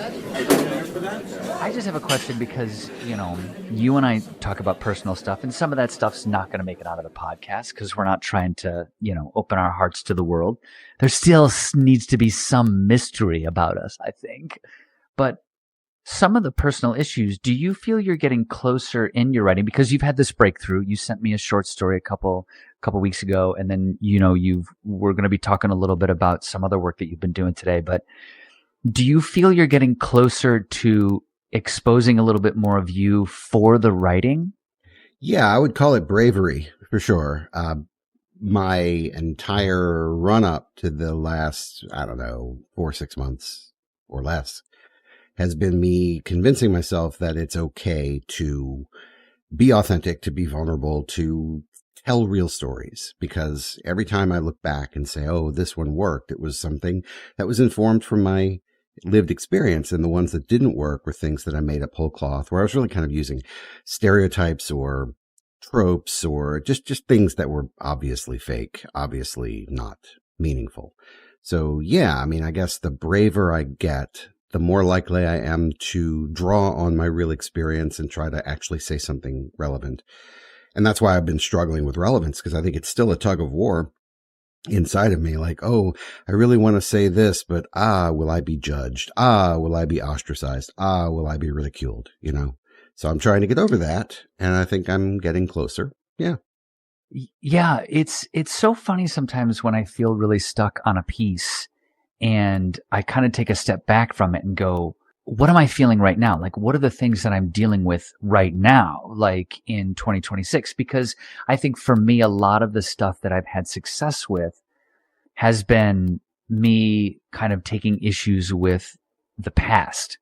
I just have a question because, you and I talk about personal stuff, and some of that stuff's not going to make it out of the podcast because we're not trying to, open our hearts to the world. There still needs to be some mystery about us, I think. But some of the personal issues, do you feel you're getting closer in your writing? Because you've had this breakthrough. You sent me a short story a couple weeks ago, and then, we're going to be talking a little bit about some other work that you've been doing today. But do you feel you're getting closer to exposing a little bit more of you for the writing? Yeah, I would call it bravery for sure. My entire run up to the last, 4 or 6 months or less has been me convincing myself that it's okay to be authentic, to be vulnerable, to tell real stories. Because every time I look back and say, oh, this one worked, it was something that was informed from my lived experience, and the ones that didn't work were things that I made up whole cloth, where I was really kind of using stereotypes or tropes or just things that were obviously fake, obviously not meaningful. So yeah, I guess the braver I get, the more likely I am to draw on my real experience and try to actually say something relevant. And that's why I've been struggling with relevance, because I think it's still a tug of war inside of me, like, oh, I really want to say this, but will I be judged? Will I be ostracized? Will I be ridiculed? So I'm trying to get over that, and I think I'm getting closer. Yeah. Yeah, it's so funny sometimes when I feel really stuck on a piece and I kind of take a step back from it and go, what am I feeling right now? Like, what are the things that I'm dealing with right now, like in 2026? Because I think for me, a lot of the stuff that I've had success with has been me kind of taking issues with the past.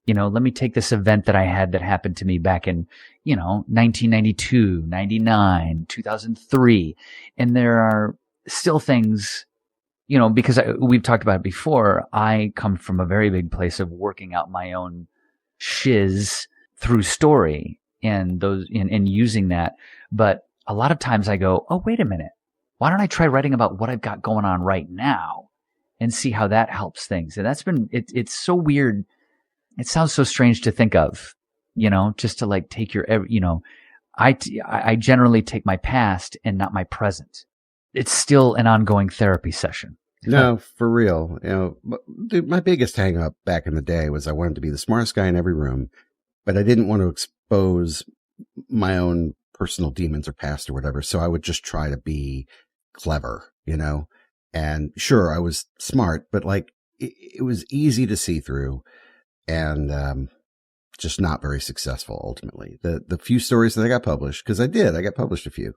Let me take this event that I had that happened to me back in, 1992, 99, 2003. And there are still things, because we've talked about it before, I come from a very big place of working out my own shiz through story and using that. But a lot of times I go, oh, wait a minute. Why don't I try writing about what I've got going on right now and see how that helps things? And that's been, it's so weird. It sounds so strange to think of, just to like take your, I generally take my past and not my present. It's still an ongoing therapy session. No, for real. Dude, my biggest hang up back in the day was I wanted to be the smartest guy in every room, but I didn't want to expose my own personal demons or past or whatever. So I would just try to be clever, and sure, I was smart, but like it was easy to see through, and just not very successful ultimately. The few stories that I got published, because I got published a few,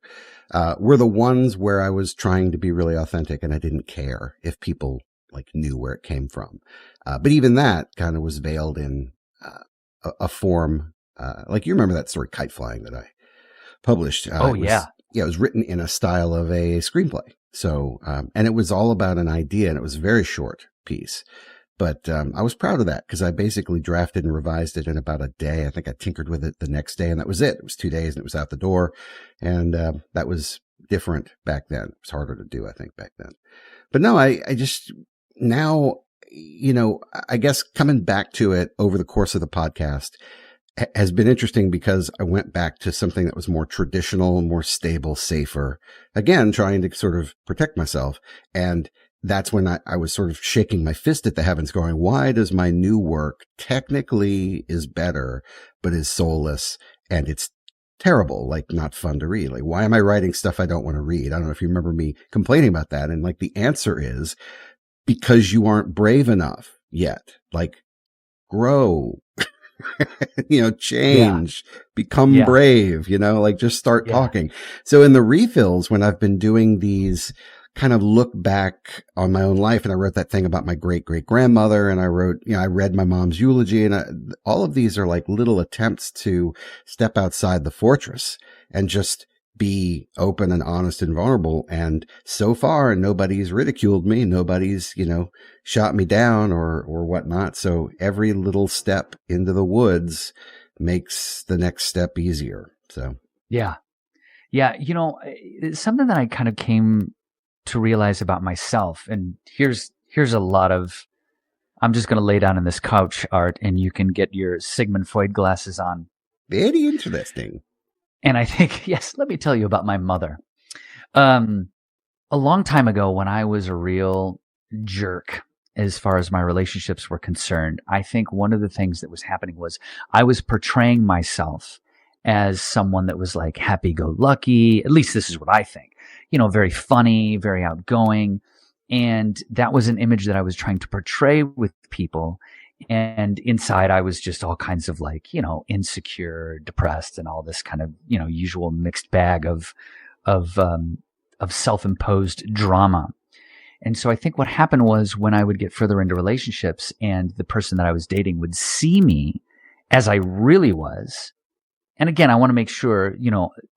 were the ones where I was trying to be really authentic and I didn't care if people like knew where it came from. But even that kind of was veiled in a form, like you remember that story Kite Flying that I published. Yeah, it was written in a style of a screenplay. So, and it was all about an idea, and it was a very short piece. But I was proud of that because I basically drafted and revised it in about a day. I think I tinkered with it the next day, and that was it. It was 2 days, and it was out the door. And that was different back then. It was harder to do, I think, back then. But no, I just now, I guess coming back to it over the course of the podcast has been interesting because I went back to something that was more traditional, more stable, safer. Again, trying to sort of protect myself. And that's when I was sort of shaking my fist at the heavens going, why does my new work technically is better, but is soulless and it's terrible, like not fun to read? Like, why am I writing stuff I don't want to read? I don't know if you remember me complaining about that. And like the answer is because you aren't brave enough yet. Like grow, change, become brave, like just start talking. So in the refills, when I've been doing these kind of look back on my own life, and I wrote that thing about my great great grandmother, and I wrote, I read my mom's eulogy, and all of these are like little attempts to step outside the fortress and just be open and honest and vulnerable. And so far, nobody's ridiculed me. Nobody's, shot me down or whatnot. So every little step into the woods makes the next step easier. So, yeah. It's something that I kind of came to realize about myself. And here's a lot of I'm just going to lay down in this couch, Art, and you can get your Sigmund Freud glasses on. Very interesting. And I think, yes, let me tell you about my mother. Um, a long time ago, when I was a real jerk as far as my relationships were concerned, I think one of the things that was happening was I was portraying myself as someone that was like happy-go-lucky. At least this is what I think. Very funny, very outgoing. And that was an image that I was trying to portray with people. And inside I was just all kinds of like, insecure, depressed, and all this kind of, usual mixed bag of, of self-imposed drama. And so I think what happened was when I would get further into relationships and the person that I was dating would see me as I really was. And again, I want to make sure,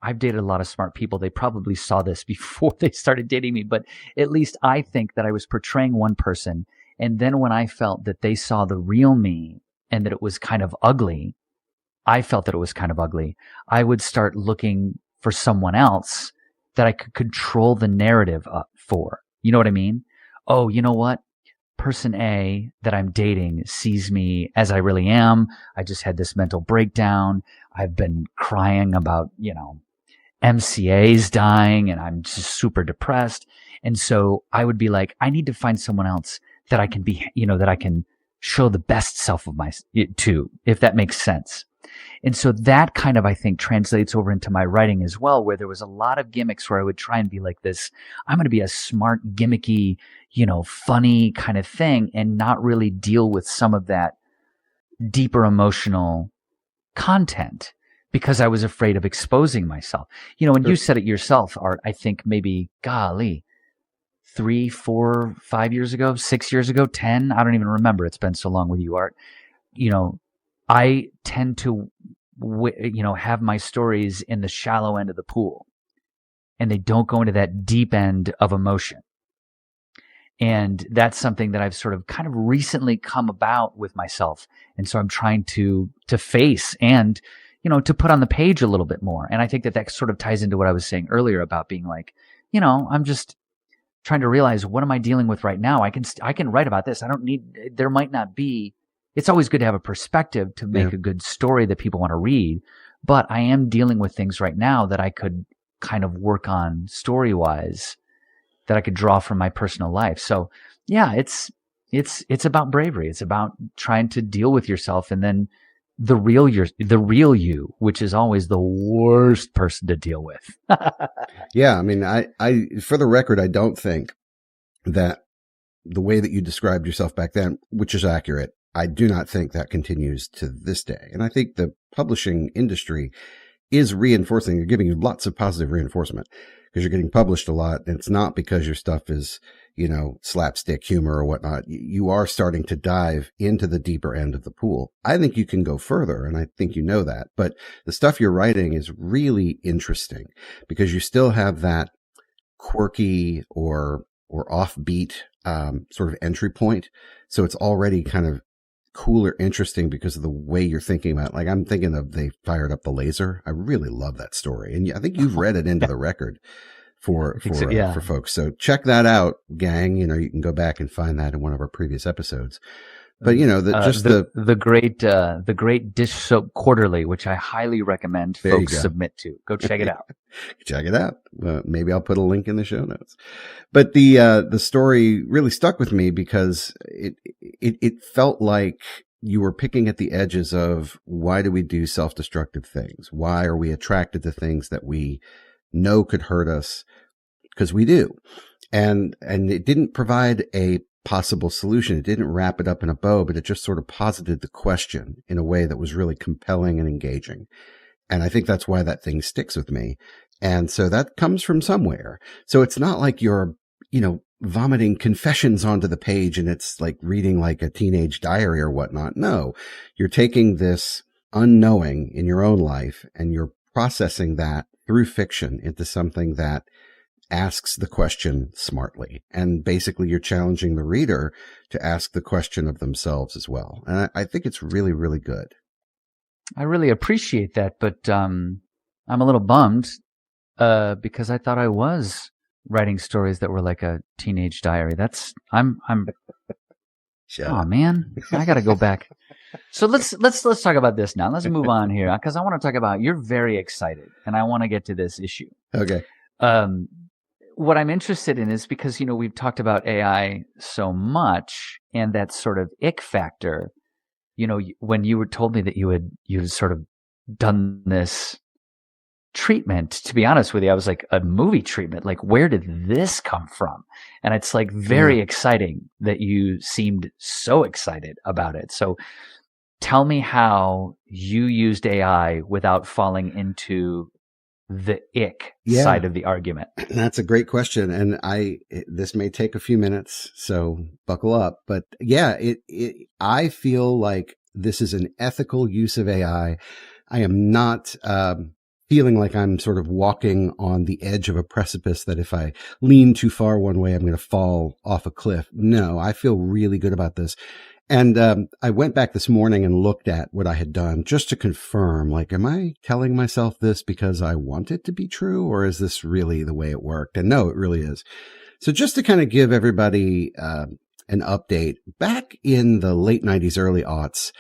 I've dated a lot of smart people. They probably saw this before they started dating me, but at least I think that I was portraying one person. And then when I felt that they saw the real me and that it was kind of ugly, I felt that it was kind of ugly. I would start looking for someone else that I could control the narrative for. You know what I mean? Oh, you know what? Person A that I'm dating sees me as I really am. I just had this mental breakdown. I've been crying about, MCAs dying, and I'm just super depressed. And so I would be like, I need to find someone else that I can be, that I can show the best self of my to, if that makes sense. And so that kind of, I think, translates over into my writing as well, where there was a lot of gimmicks where I would try and be like this, I'm going to be a smart, gimmicky, funny kind of thing, and not really deal with some of that deeper emotional content because I was afraid of exposing myself. And you said it yourself, Art, I think maybe, golly, 3, 4, 5 years ago, 6 years ago, 10, I don't even remember. It's been so long with you, Art. I tend to, have my stories in the shallow end of the pool, and they don't go into that deep end of emotion. And that's something that I've sort of kind of recently come about with myself. And so I'm trying to face and, to put on the page a little bit more. And I think that sort of ties into what I was saying earlier about being like, I'm just trying to realize, what am I dealing with right now? I can write about this. There might not be, it's always good to have a perspective to make a good story that people want to read. But I am dealing with things right now that I could kind of work on story-wise, that I could draw from my personal life. So yeah, it's about bravery. It's about trying to deal with yourself, and then the real you, which is always the worst person to deal with. Yeah. I mean, I, for the record, I don't think that the way that you described yourself back then, which is accurate, I do not think that continues to this day. And I think the publishing industry is reinforcing, you're giving you lots of positive reinforcement because you're getting published a lot. And it's not because your stuff is, slapstick humor or whatnot. You are starting to dive into the deeper end of the pool. I think you can go further, and I think you know that. But the stuff you're writing is really interesting because you still have that quirky or offbeat sort of entry point. So it's already kind of cool or interesting because of the way you're thinking about it. Like I'm thinking of They Fired Up the Laser. I really love that story. And I think you've read it into the record for folks. So check that out, gang. You can go back and find that in one of our previous episodes. But the great Dish Soap Quarterly, which I highly recommend folks submit to. Go check it out. Check it out. Maybe I'll put a link in the show notes. But the story really stuck with me because it felt like you were picking at the edges of, why do we do self-destructive things? Why are we attracted to things that we know could hurt us? Because we do. And it didn't provide a possible solution. It didn't wrap it up in a bow, but it just sort of posited the question in a way that was really compelling and engaging. And I think that's why that thing sticks with me. And so that comes from somewhere. So it's not like you're, vomiting confessions onto the page and it's like reading like a teenage diary or whatnot. No, you're taking this unknowing in your own life and you're processing that through fiction into something that asks the question smartly. And basically you're challenging the reader to ask the question of themselves as well. And I think it's really, really good. I really appreciate that, but I'm a little bummed because I thought I was writing stories that were like a teenage diary. I'm Shut Oh up. man, I got to go back. So let's talk about this now. Let's move on here because I want to talk about you're very excited and I want to get to this issue. Okay. Um, what I'm interested in is because we've talked about AI so much and that sort of ick factor. When you were told me that you sort of done this treatment, to be honest with you, I was like, a movie treatment, like where did this come from? And it's like very exciting that you seemed so excited about it. So tell me how you used AI without falling into the ick side of the argument. That's a great question. And this may take a few minutes, so buckle up. But yeah, I feel like this is an ethical use of AI. I am not, feeling like I'm sort of walking on the edge of a precipice that if I lean too far one way, I'm going to fall off a cliff. No, I feel really good about this. And I went back this morning and looked at what I had done just to confirm, like, am I telling myself this because I want it to be true, or is this really the way it worked? And no, it really is. So just to kind of give everybody an update, back in the late 90s, early aughts,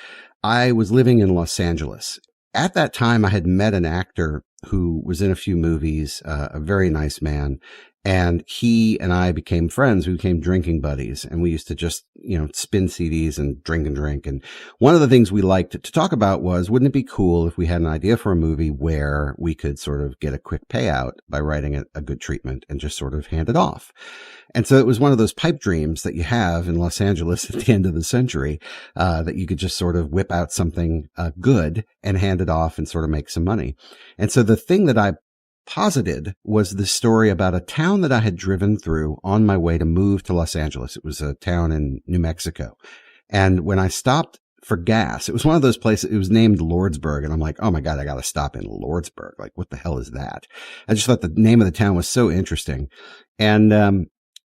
I was living in Los Angeles. At that time, I had met an actor who was in a few movies, a very nice man. And he and I became friends. We became drinking buddies, and we used to just, spin CDs and drink and drink. And one of the things we liked to talk about was, wouldn't it be cool if we had an idea for a movie where we could sort of get a quick payout by writing a good treatment and just sort of hand it off? And so it was one of those pipe dreams that you have in Los Angeles at the end of the century, that you could just sort of whip out something good and hand it off and sort of make some money. And so the thing that I posited was the story about a town that I had driven through on my way to move to Los Angeles. It was a town in New Mexico. And when I stopped for gas, it was one of those places, it was named Lordsburg. And I'm like, oh my God, I got to stop in Lordsburg. Like, what the hell is that? I just thought the name of the town was so interesting.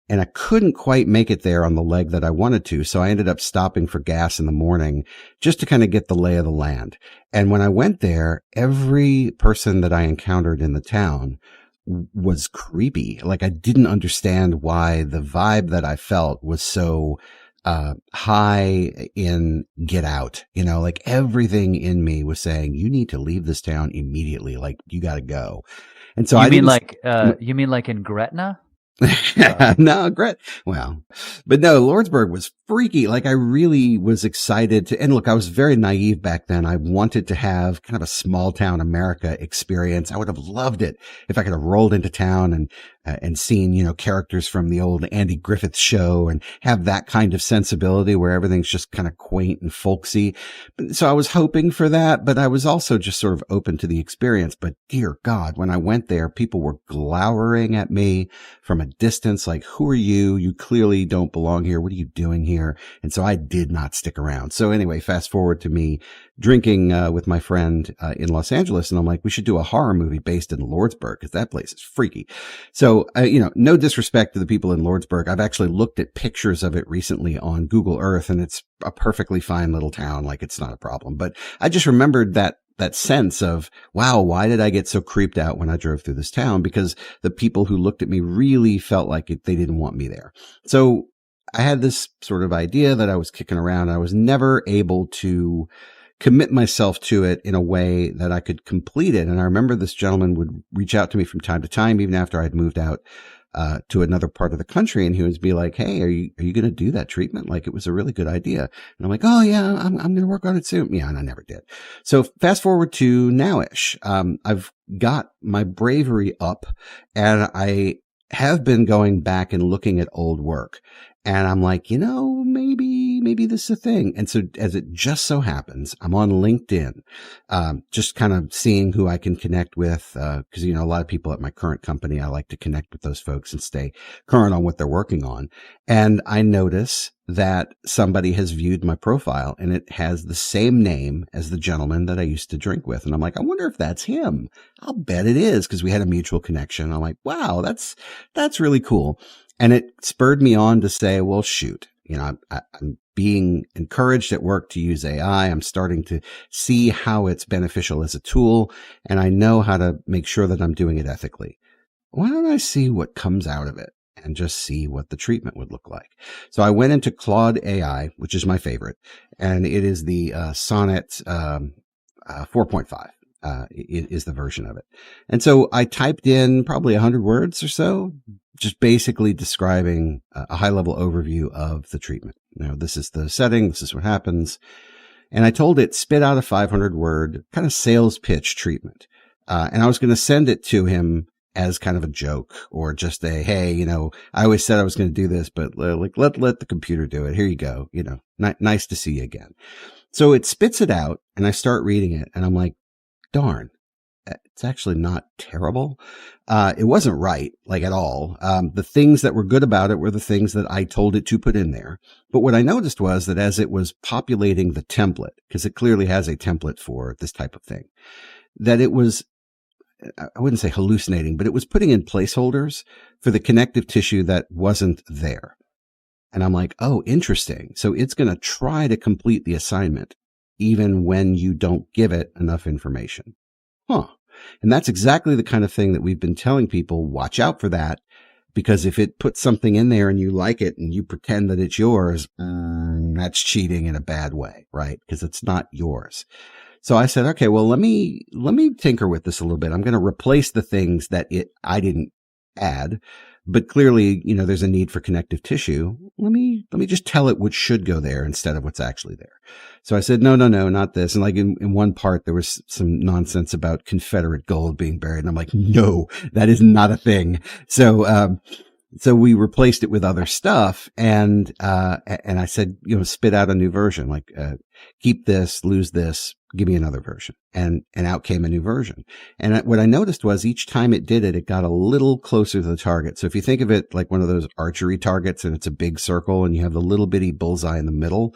And I couldn't quite make it there on the leg that I wanted to. So I ended up stopping for gas in the morning just to kind of get the lay of the land. And when I went there, every person that I encountered in the town was creepy. Like, I didn't understand why the vibe that I felt was so high in get out. Like everything in me was saying, you need to leave this town immediately. Like, you got to go. And so you mean like in Gretna? No, great. Well, but no, Lordsburg was freaky. Like, I really was excited to, and look, I was very naive back then. I wanted to have kind of a small town America experience. I would have loved it if I could have rolled into town and seen, characters from the old Andy Griffith show and have that kind of sensibility where everything's just kind of quaint and folksy. So I was hoping for that, but I was also just sort of open to the experience. But dear God, when I went there, people were glowering at me from a distance, like, who are you? You clearly don't belong here. What are you doing here? And so I did not stick around. So anyway, fast forward to me drinking with my friend in Los Angeles, and I'm like, we should do a horror movie based in Lordsburg because that place is freaky. So, no disrespect to the people in Lordsburg. I've actually looked at pictures of it recently on Google Earth, and it's a perfectly fine little town. Like, it's not a problem. But I just remembered that sense of, wow, why did I get so creeped out when I drove through this town? Because the people who looked at me really felt like they didn't want me there. So I had this sort of idea that I was kicking around. I was never able to commit myself to it in a way that I could complete it. And I remember this gentleman would reach out to me from time to time, even after I'd moved out to another part of the country. And he would be like, hey, are you going to do that treatment? Like, it was a really good idea. And I'm like, oh yeah, I'm going to work on it soon. Yeah. And I never did. So fast forward to nowish. I've got my Bravery up, and I have been going back and looking at old work. And I'm like, maybe this is a thing. And so as it just so happens, I'm on LinkedIn, just kind of seeing who I can connect with. Cause a lot of people at my current company, I like to connect with those folks and stay current on what they're working on. And I notice that somebody has viewed my profile, and it has the same name as the gentleman that I used to drink with. And I'm like, I wonder if that's him. I'll bet it is, because we had a mutual connection. I'm like, wow, that's really cool. And it spurred me on to say, well, shoot, I'm being encouraged at work to use AI. I'm starting to see how it's beneficial as a tool, and I know how to make sure that I'm doing it ethically. Why don't I see what comes out of it? and just see what the treatment would look like. So I went into Claude AI, which is my favorite, and it is the Sonnet 4.5. Is the version of it. And so I typed in probably 100 words or so, just basically describing a high level overview of the treatment. This is the setting. This is what happens. And I told it spit out a 500 word kind of sales pitch treatment. And I was going to send it to him as kind of a joke or just a, hey, I always said I was going to do this, but let the computer do it. Here you go. Nice to see you again. So it spits it out and I start reading it and I'm like, darn, it's actually not terrible. It wasn't right, like at all. The things that were good about it were the things that I told it to put in there. But what I noticed was that as it was populating the template, because it clearly has a template for this type of thing, that it was, I wouldn't say hallucinating, but it was putting in placeholders for the connective tissue that wasn't there. And I'm like, oh, interesting. So it's going to try to complete the assignment even when you don't give it enough information. Huh. And that's exactly the kind of thing that we've been telling people, watch out for that, because if it puts something in there and you like it and you pretend that it's yours, that's cheating in a bad way, right? Because it's not yours. So I said, okay, well, let me tinker with this a little bit. I'm going to replace the things that I didn't add, but clearly, there's a need for connective tissue. Let me just tell it what should go there instead of what's actually there. So I said, no, not this. And like in one part, there was some nonsense about Confederate gold being buried. And I'm like, no, that is not a thing. So we replaced it with other stuff. And I said, spit out a new version, like, keep this, lose this, give me another version. And out came a new version. And what I noticed was each time it did it, it got a little closer to the target. So if you think of it like one of those archery targets and it's a big circle and you have the little bitty bullseye in the middle,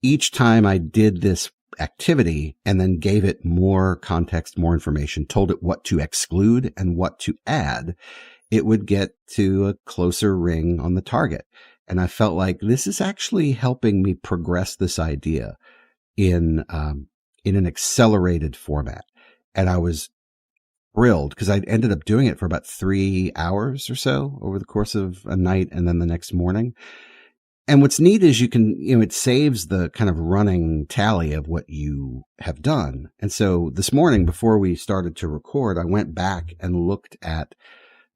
each time I did this activity and then gave it more context, more information, told it what to exclude and what to add, it would get to a closer ring on the target. And I felt like this is actually helping me progress this idea in an accelerated format. And I was thrilled because I ended up doing it for about 3 hours or so over the course of a night and then the next morning. And what's neat is you can, it saves the kind of running tally of what you have done. And so this morning, before we started to record, I went back and looked at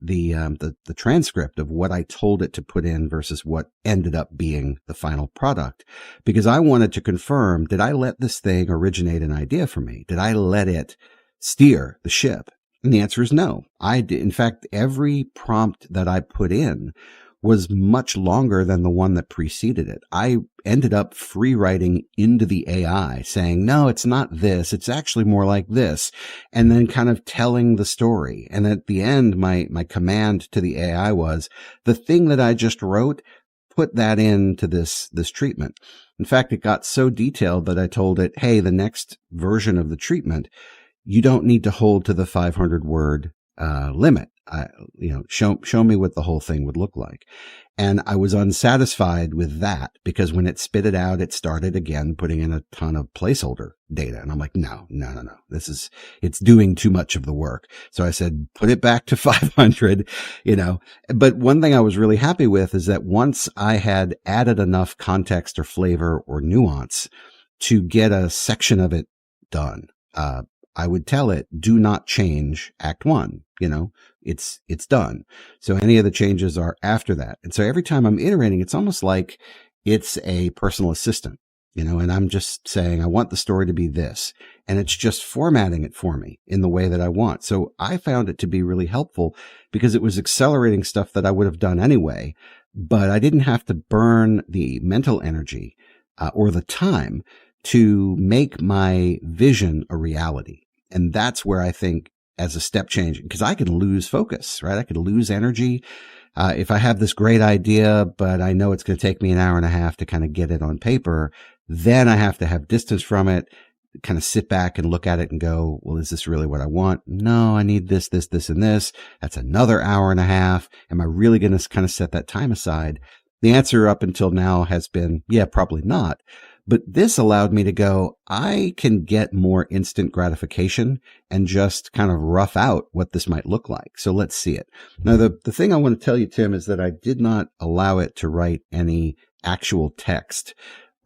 the transcript of what I told it to put in versus what ended up being the final product, because I wanted to confirm, did I let this thing originate an idea for me? Did I let it steer the ship? And the answer is no. I did. In fact, every prompt that I put in was much longer than the one that preceded it. I ended up free writing into the AI saying, no, it's not this. It's actually more like this. And then kind of telling the story. And at the end, my command to the AI was the thing that I just wrote, put that into this treatment. In fact, it got so detailed that I told it, hey, the next version of the treatment, you don't need to hold to the 500 word limit. Show me what the whole thing would look like. And I was unsatisfied with that because when it spit it out, it started again putting in a ton of placeholder data. And I'm like, no. It's doing too much of the work. So I said, put it back to 500, but one thing I was really happy with is that once I had added enough context or flavor or nuance to get a section of it done, I would tell it, do not change Act 1. It's done. So any of the changes are after that. And so every time I'm iterating, it's almost like it's a personal assistant, and I'm just saying, I want the story to be this. And it's just formatting it for me in the way that I want. So I found it to be really helpful because it was accelerating stuff that I would have done anyway, but I didn't have to burn the mental energy or the time to make my vision a reality. And that's where I think as a step change, because I could lose focus, right? I could lose energy. If I have this great idea, but I know it's going to take me an hour and a half to kind of get it on paper, then I have to have distance from it, kind of sit back and look at it and go, well, is this really what I want? No, I need this, this, this, and this. That's another hour and a half. Am I really going to kind of set that time aside? The answer up until now has been, yeah, probably not. But this allowed me to go, I can get more instant gratification and just kind of rough out what this might look like. So let's see it. Now, the thing I want to tell you, Tim, is that I did not allow it to write any actual text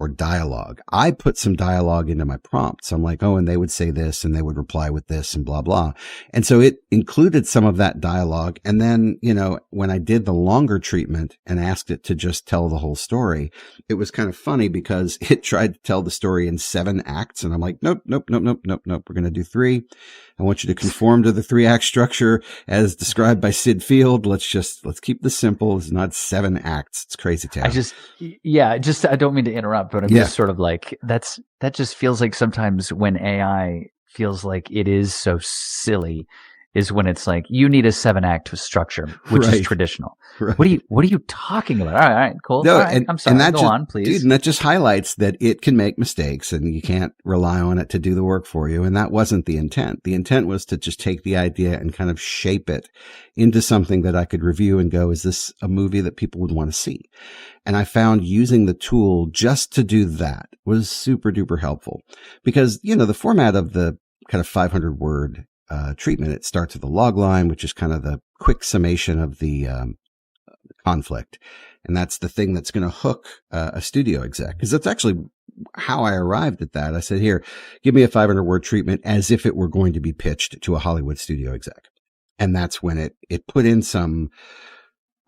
or dialogue. I put some dialogue into my prompts. I'm like, oh, and they would say this and they would reply with this and blah, blah. And so it included some of that dialogue. And then, when I did the longer treatment and asked it to just tell the whole story, it was kind of funny because it tried to tell the story in 7 acts. And I'm like, nope, nope, nope, nope, nope, nope. We're going to do 3. I want you to conform to the 3-act structure as described by Sid Field. Let's keep this simple. It's not 7 acts. It's crazy town. I don't mean to interrupt, but I'm just sort of like, that just feels like sometimes when AI feels like it is so silly is when it's like, you need a 7-act structure, which is traditional. Right. What are you talking about? All right, cool. No, all right, I'm sorry. Go on, please. Dude, and that just highlights that it can make mistakes and you can't rely on it to do the work for you. And that wasn't the intent. The intent was to just take the idea and kind of shape it into something that I could review and go, is this a movie that people would want to see? And I found using the tool just to do that was super duper helpful because, the format of the kind of 500 word treatment, it starts with a log line, which is kind of the quick summation of the conflict. And that's the thing that's going to hook a studio exec, because that's actually how I arrived at that. I said, here, give me a 500 word treatment as if it were going to be pitched to a Hollywood studio exec. And that's when it put in some,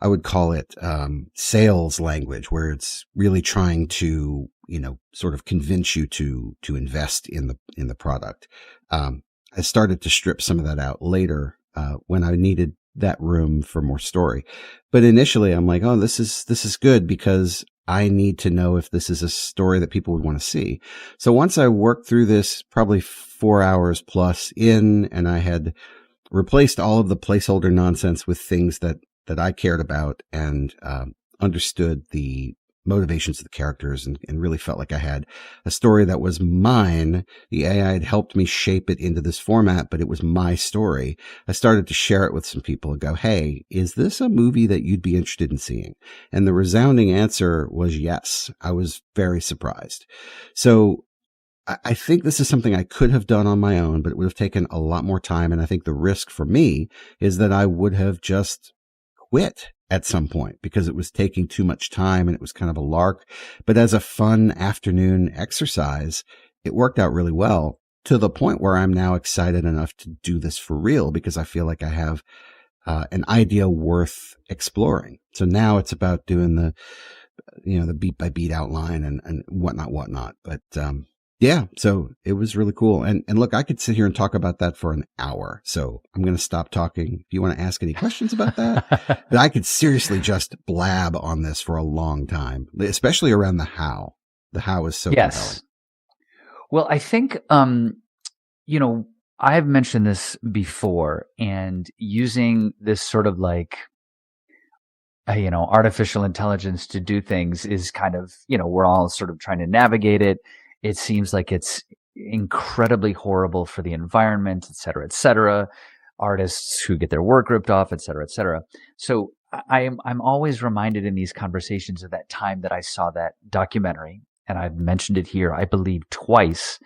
I would call it sales language, where it's really trying to, sort of convince you to invest in the product. I started to strip some of that out later when I needed that room for more story. But initially I'm like, oh, this is good because I need to know if this is a story that people would want to see. So once I worked through this, probably 4 hours plus in, and I had replaced all of the placeholder nonsense with things that I cared about and understood the motivations of the characters and really felt like I had a story that was mine. The AI had helped me shape it into this format, but it was my story. I started to share it with some people and go, hey, is this a movie that you'd be interested in seeing? And the resounding answer was yes. I was very surprised. So I think this is something I could have done on my own, but it would have taken a lot more time. And I think the risk for me is that I would have just quit at some point because it was taking too much time and it was kind of a lark. But as a fun afternoon exercise, it worked out really well to the point where I'm now excited enough to do this for real because I feel like I have an idea worth exploring. So now it's about doing the beat by beat outline and whatnot. But yeah, so it was really cool. And look, I could sit here and talk about that for an hour. So I'm going to stop talking. If you want to ask any questions about that, but I could seriously just blab on this for a long time, especially around the how. The how is so compelling. Well, I think, I've mentioned this before, and using this sort of like, artificial intelligence to do things is kind of, we're all sort of trying to navigate it. It seems like it's incredibly horrible for the environment, et cetera, artists who get their work ripped off, et cetera. So I'm always reminded in these conversations of that time that I saw that documentary, and I've mentioned it here, I believe twice,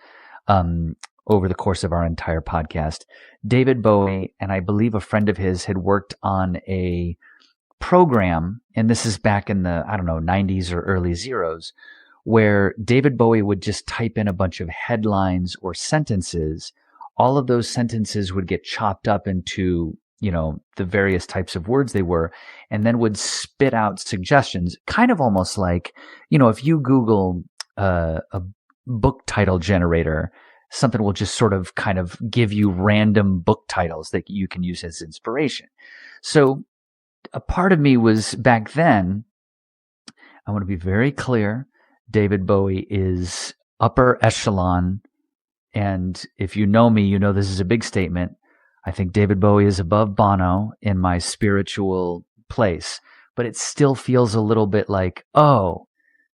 over the course of our entire podcast. David Bowie and I believe a friend of his had worked on a program, and this is back in the, 90s or early zeros, where David Bowie would just type in a bunch of headlines or sentences. All of those sentences would get chopped up into, the various types of words they were, and then would spit out suggestions, kind of almost like, if you Google a book title generator, something will just sort of kind of give you random book titles that you can use as inspiration. So a part of me was back then, I want to be very clear, David Bowie is upper echelon. And if you know me, you know this is a big statement. I think David Bowie is above Bono in my spiritual place. But it still feels a little bit like, oh,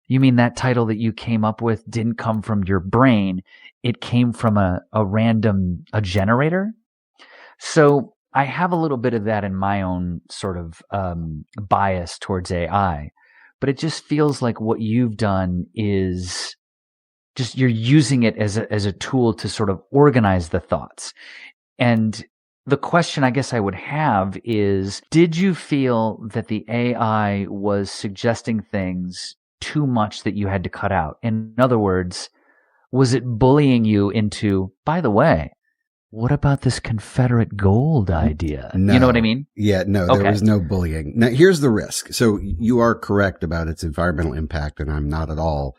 you mean that title that you came up with didn't come from your brain. It came from a generator. So I have a little bit of that in my own sort of bias towards AI. But it just feels like what you've done is just you're using it as a tool to sort of organize the thoughts. And the question I guess I would have is, did you feel that the AI was suggesting things too much that you had to cut out? In other words, was it bullying you into, by the way, what about this Confederate gold idea? You know what I No. mean? Yeah, no, there Okay. was no bullying. Now, here's the risk. So you are correct about its environmental impact, and I'm not at all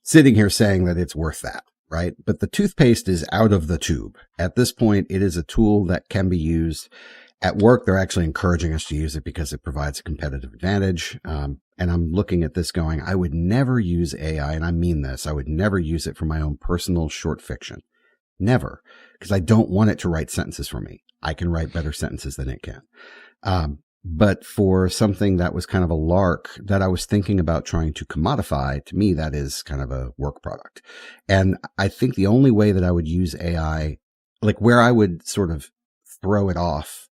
sitting here saying that it's worth that, right? But the toothpaste is out of the tube. At this point, it is a tool that can be used at work. They're actually encouraging us to use it because it provides a competitive advantage. And I'm looking at this going, I would never use AI, and I mean this, I would never use it for my own personal short fiction. Never, because I don't want it to write sentences for me. I can write better sentences than it can. But for something that was kind of a lark that I was thinking about trying to commodify, to me, that is kind of a work product. And I think the only way that I would use AI, like where I would sort of throw it off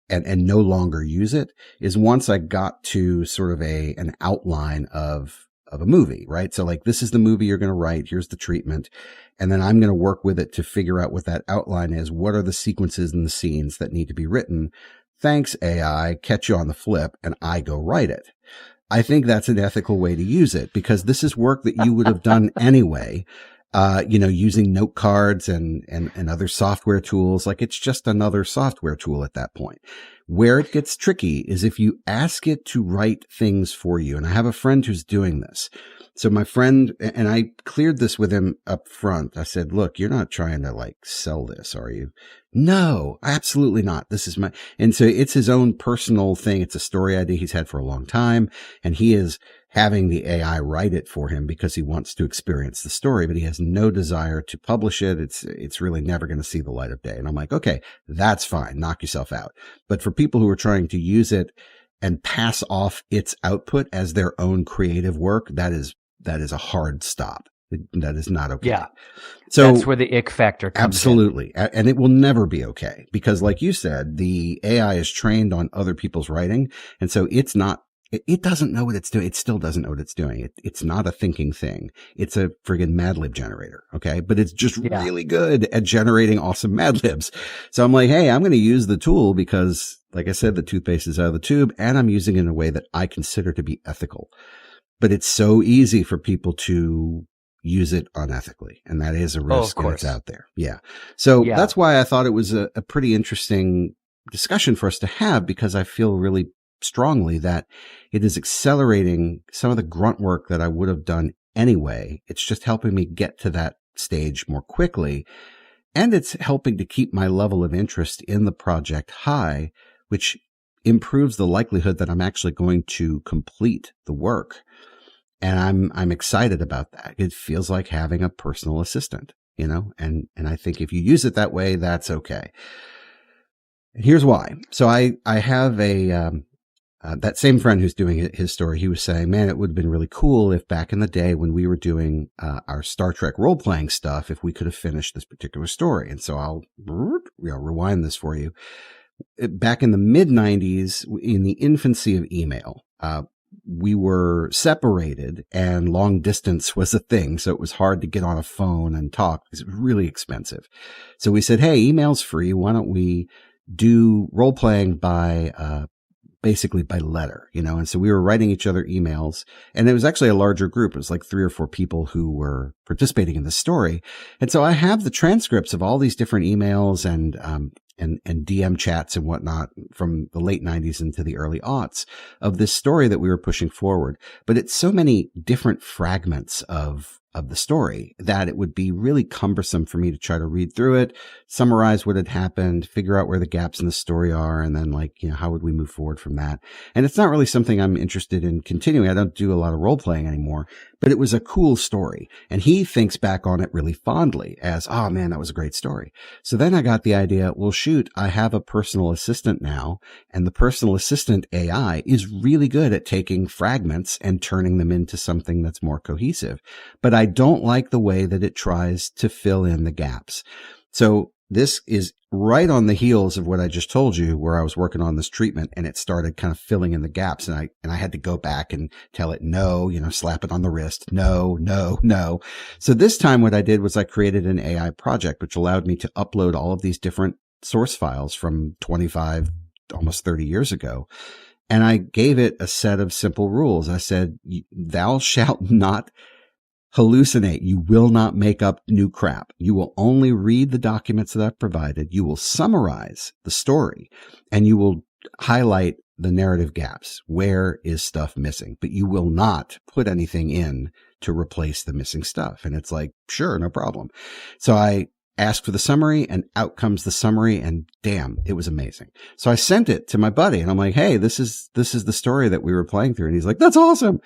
and no longer use it, is once I got to sort of an outline of a movie, right? So like, this is the movie you're going to write. Here's the treatment. And then I'm going to work with it to figure out what that outline is. What are the sequences and the scenes that need to be written? Thanks, AI, catch you on the flip, and I go write it. I think that's an ethical way to use it because this is work that you would have done anyway. Using note cards and other software tools. Like it's just another software tool at that point. Where it gets tricky is if you ask it to write things for you. And I have a friend who's doing this. So my friend, and I cleared this with him up front. I said, look, you're not trying to like sell this, are you? No, absolutely not. This is and so it's his own personal thing. It's a story idea he's had for a long time. And he is having the AI write it for him because he wants to experience the story, but he has no desire to publish it. It's really never going to see the light of day. And I'm like, okay, that's fine. Knock yourself out. But for people who are trying to use it and pass off its output as their own creative work, that is a hard stop. That is not okay. Yeah. So that's where the ick factor comes absolutely. In. And it will never be okay because like you said, the AI is trained on other people's writing. And so it doesn't know what it's doing. It still doesn't know what it's doing. It's not a thinking thing. It's a friggin' Mad Lib generator. Okay. But it's just really good at generating awesome Mad Libs. So I'm like, hey, I'm going to use the tool because like I said, the toothpaste is out of the tube and I'm using it in a way that I consider to be ethical. But it's so easy for people to use it unethically. And that is a risk and it's out there. Yeah. So that's why I thought it was a pretty interesting discussion for us to have because I feel really strongly that it is accelerating some of the grunt work that I would have done anyway. It's just helping me get to that stage more quickly. And it's helping to keep my level of interest in the project high, which improves the likelihood that I'm actually going to complete the work. And I'm excited about that. It feels like having a personal assistant, and I think if you use it that way, that's okay. And here's why. So I have that same friend who's doing his story. He was saying, man, it would have been really cool if back in the day when we were doing our Star Trek role-playing stuff, if we could have finished this particular story. And so I'll rewind this for you. Back in the mid-90s, in the infancy of email, we were separated and long distance was a thing. So it was hard to get on a phone and talk because it was really expensive. So we said, hey, email's free. Why don't we do role playing by, basically by letter, and so we were writing each other emails and it was actually a larger group. It was like 3 or 4 people who were participating in the story. And so I have the transcripts of all these different emails and DM chats and whatnot from the late 90s into the early aughts of this story that we were pushing forward. But it's so many different fragments of the story that it would be really cumbersome for me to try to read through it, summarize what had happened, figure out where the gaps in the story are, and then how would we move forward from that? And it's not really something I'm interested in continuing. I don't do a lot of role playing anymore, but it was a cool story. And he thinks back on it really fondly as, oh man, that was a great story. So then I got the idea, well, shoot, I have a personal assistant now, and the personal assistant AI is really good at taking fragments and turning them into something that's more cohesive. But I don't like the way that it tries to fill in the gaps. So this is right on the heels of what I just told you, where I was working on this treatment and it started kind of filling in the gaps. And I had to go back and tell it, no, slap it on the wrist. No, no, no. So this time what I did was I created an AI project, which allowed me to upload all of these different source files from 25, almost 30 years ago. And I gave it a set of simple rules. I said, thou shalt not hallucinate. You will not make up new crap. You will only read the documents that I've provided. You will summarize the story and you will highlight the narrative gaps. Where is stuff missing? But you will not put anything in to replace the missing stuff. And it's like, sure, no problem. So I asked for the summary and out comes the summary, and damn, it was amazing. So I sent it to my buddy and I'm like, hey, this is the story that we were playing through. And he's like, that's awesome.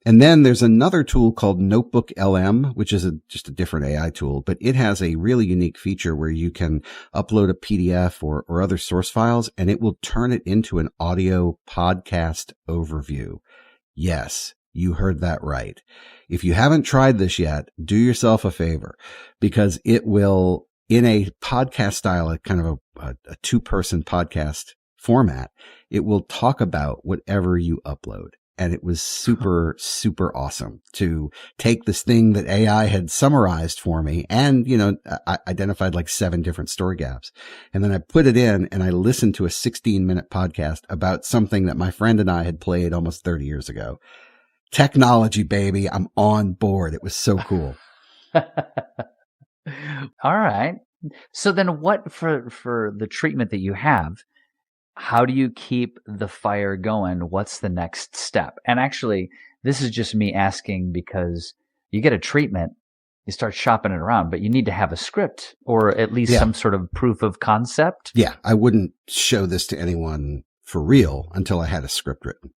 And then there's another tool called Notebook LM, which is just a different AI tool, but it has a really unique feature where you can upload a PDF or other source files and it will turn it into an audio podcast overview. Yes, you heard that right. If you haven't tried this yet, do yourself a favor, because it will, in a podcast style, a kind of a two-person podcast format, it will talk about whatever you upload. And it was super, super awesome to take this thing that AI had summarized for me and, I identified like 7 different story gaps. And then I put it in and I listened to a 16-minute podcast about something that my friend and I had played almost 30 years ago. Technology, baby. I'm on board. It was so cool. All right. So then what for the treatment that you have, how do you keep the fire going? What's the next step? And actually, this is just me asking because you get a treatment, you start shopping it around, but you need to have a script or at least some sort of proof of concept. Yeah. I wouldn't show this to anyone for real until I had a script written.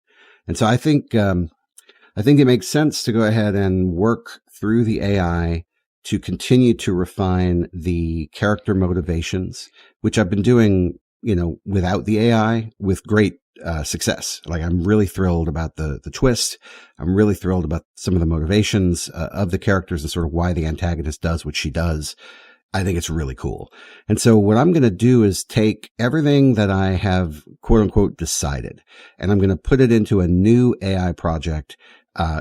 And so I think it makes sense to go ahead and work through the AI to continue to refine the character motivations, which I've been doing, without the AI with great success. Like I'm really thrilled about the twist. I'm really thrilled about some of the motivations of the characters and sort of why the antagonist does what she does. I think it's really cool. And so what I'm going to do is take everything that I have quote unquote decided and I'm going to put it into a new AI project.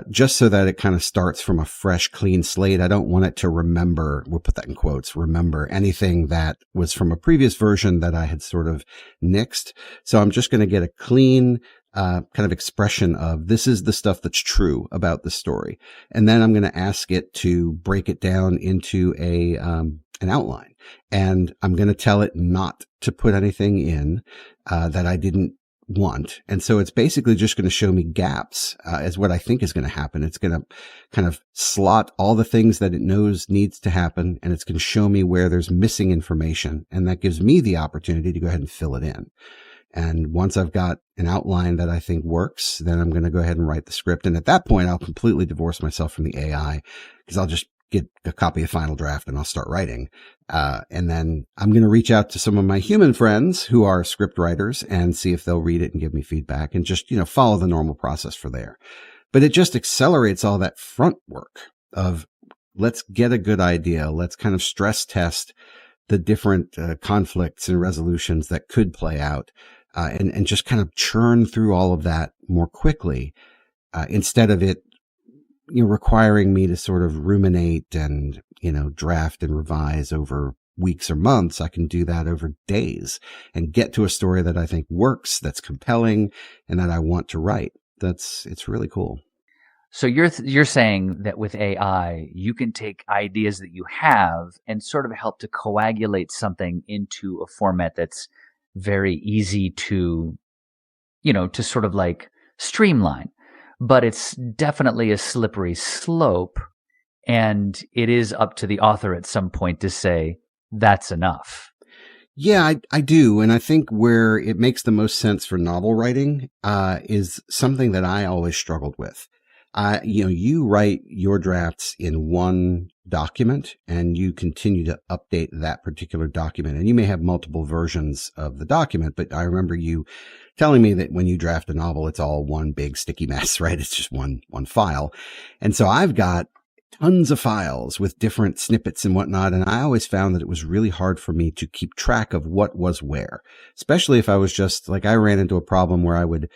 Just so that it kind of starts from a fresh, clean slate. I don't want it to remember, we'll put that in quotes, remember anything that was from a previous version that I had sort of nixed. So I'm just going to get a clean, kind of expression of this is the stuff that's true about the story. And then I'm going to ask it to break it down into an outline. And I'm going to tell it not to put anything in, that I didn't want. And so it's basically just going to show me gaps as what I think is going to happen. It's going to kind of slot all the things that it knows needs to happen. And it's going to show me where there's missing information. And that gives me the opportunity to go ahead and fill it in. And once I've got an outline that I think works, then I'm going to go ahead and write the script. And at that point, I'll completely divorce myself from the AI because I'll just get a copy of Final Draft and I'll start writing. And then I'm going to reach out to some of my human friends who are script writers and see if they'll read it and give me feedback and just, follow the normal process for there. But it just accelerates all that front work of let's get a good idea. Let's kind of stress test the different conflicts and resolutions that could play out. And just kind of churn through all of that more quickly, instead of it, requiring me to sort of ruminate and, draft and revise over weeks or months. I can do that over days and get to a story that I think works, that's compelling, and that I want to write. It's really cool. So you're saying that with AI, you can take ideas that you have and sort of help to coagulate something into a format that's very easy to, to sort of like streamline. But it's definitely a slippery slope, and it is up to the author at some point to say, that's enough. Yeah, I do. And I think where it makes the most sense for novel writing is something that I always struggled with. You write your drafts in one document and you continue to update that particular document. And you may have multiple versions of the document, but I remember you telling me that when you draft a novel, it's all one big sticky mess, right? It's just one file. And so I've got tons of files with different snippets and whatnot. And I always found that it was really hard for me to keep track of what was where, especially if I was just like, I ran into a problem where I would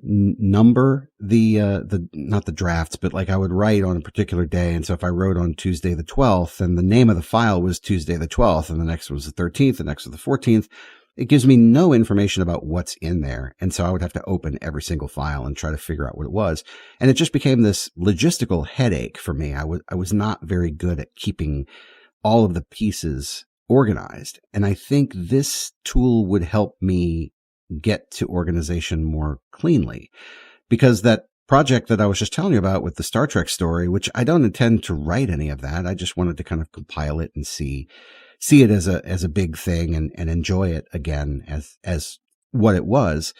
number the not the drafts, but like I would write on a particular day. And so if I wrote on Tuesday the 12th and the name of the file was Tuesday the 12th and the next was the 13th, the next was the 14th, it gives me no information about what's in there. And so I would have to open every single file and try to figure out what it was. And it just became this logistical headache for me. I was not very good at keeping all of the pieces organized. And I think this tool would help me get to organization more cleanly, because that project that I was just telling you about with the Star Trek story, which I don't intend to write any of that. I just wanted to kind of compile it and see it as a big thing and enjoy it again as what it was.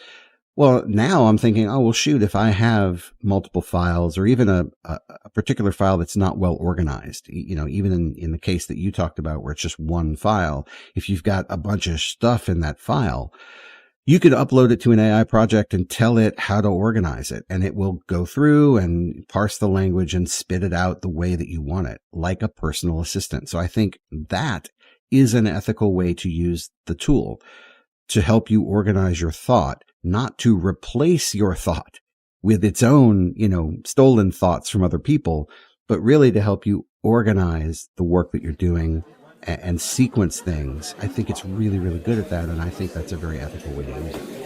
Well, now I'm thinking, oh, well, shoot, if I have multiple files or even a particular file that's not well organized, even in the case that you talked about where it's just one file, if you've got a bunch of stuff in that file, you could upload it to an AI project and tell it how to organize it, and it will go through and parse the language and spit it out the way that you want it, like a personal assistant. So I think that is an ethical way to use the tool to help you organize your thought, not to replace your thought with its own, stolen thoughts from other people, but really to help you organize the work that you're doing and sequence things. I think it's really, really good at that, and I think that's a very ethical way to use it.